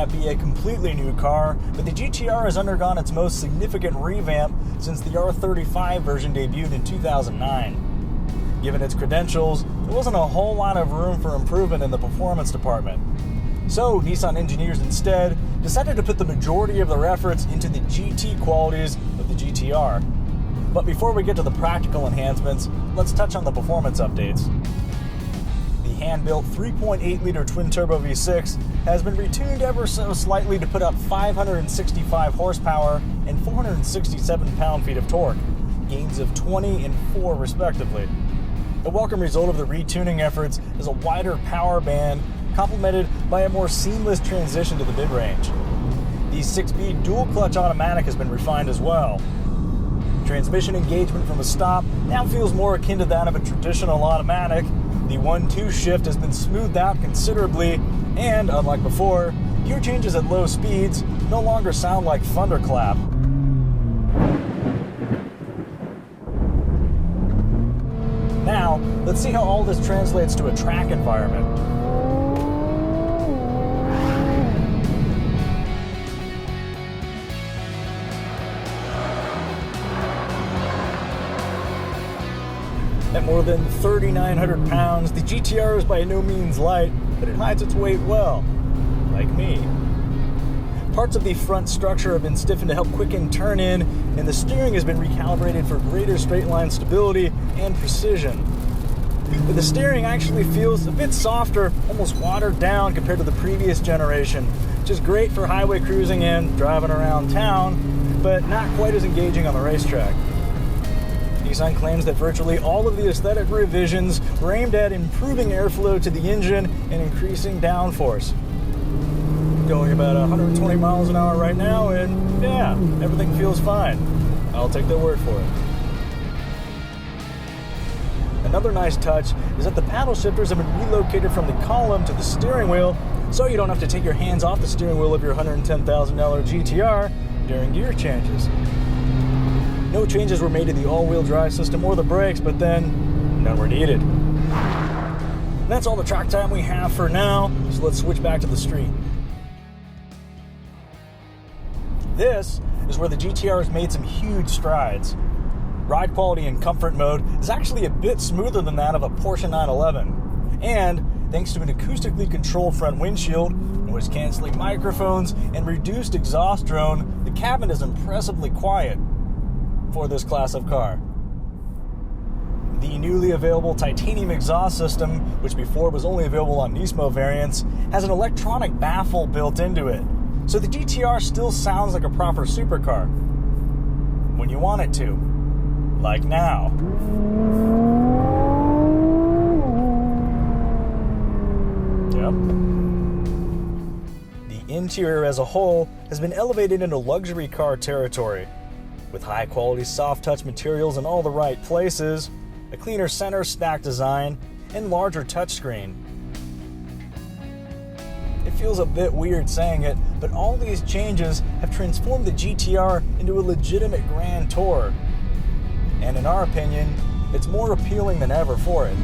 not be a completely new car, but the GTR has undergone its most significant revamp since the R35 version debuted in 2009. Given its credentials, there wasn't a whole lot of room for improvement in the performance department. So Nissan engineers instead decided to put the majority of their efforts into the GT qualities of the GTR. But before we get to the practical enhancements, let's touch on the performance updates. The hand-built 3.8-liter twin-turbo V6 has been retuned ever so slightly to put up 565 horsepower and 467 pound-feet of torque, gains of 20 and 4 respectively. A welcome result of the retuning efforts is a wider power band complemented by a more seamless transition to the mid-range. The 6-speed dual-clutch automatic has been refined as well. Transmission engagement from a stop now feels more akin to that of a traditional automatic. The 1-2 shift has been smoothed out considerably, and unlike before, gear changes at low speeds no longer sound like thunderclap. Now, let's see how all this translates to a track environment. At more than 3,900 pounds, the GTR is by no means light, but it hides its weight well, like me. Parts of the front structure have been stiffened to help quicken turn-in, and the steering has been recalibrated for greater straight-line stability and precision. But the steering actually feels a bit softer, almost watered down compared to the previous generation, which is great for highway cruising and driving around town, but not quite as engaging on the racetrack. Nissan claims that virtually all of the aesthetic revisions were aimed at improving airflow to the engine and increasing downforce. Going about 120 miles an hour right now, and yeah, everything feels fine. I'll take their word for it. Another nice touch is that the paddle shifters have been relocated from the column to the steering wheel, so you don't have to take your hands off the steering wheel of your $110,000 GTR during gear changes. No changes were made to the all-wheel drive system or the brakes, but then none were needed. That's all the track time we have for now, so let's switch back to the street. This is where the GTR has made some huge strides. Ride quality in comfort mode is actually a bit smoother than that of a Porsche 911. And thanks to an acoustically controlled front windshield, noise-canceling microphones, and reduced exhaust drone, the cabin is impressively quiet for this class of car. The newly available titanium exhaust system, which before was only available on Nismo variants, has an electronic baffle built into it, so the GTR still sounds like a proper supercar when you want it to, like now. Yep. The interior as a whole has been elevated into luxury car territory, with high-quality soft-touch materials in all the right places, a cleaner center stack design, and larger touchscreen. It feels a bit weird saying it, but all these changes have transformed the GTR into a legitimate grand tour. And in our opinion, it's more appealing than ever for it.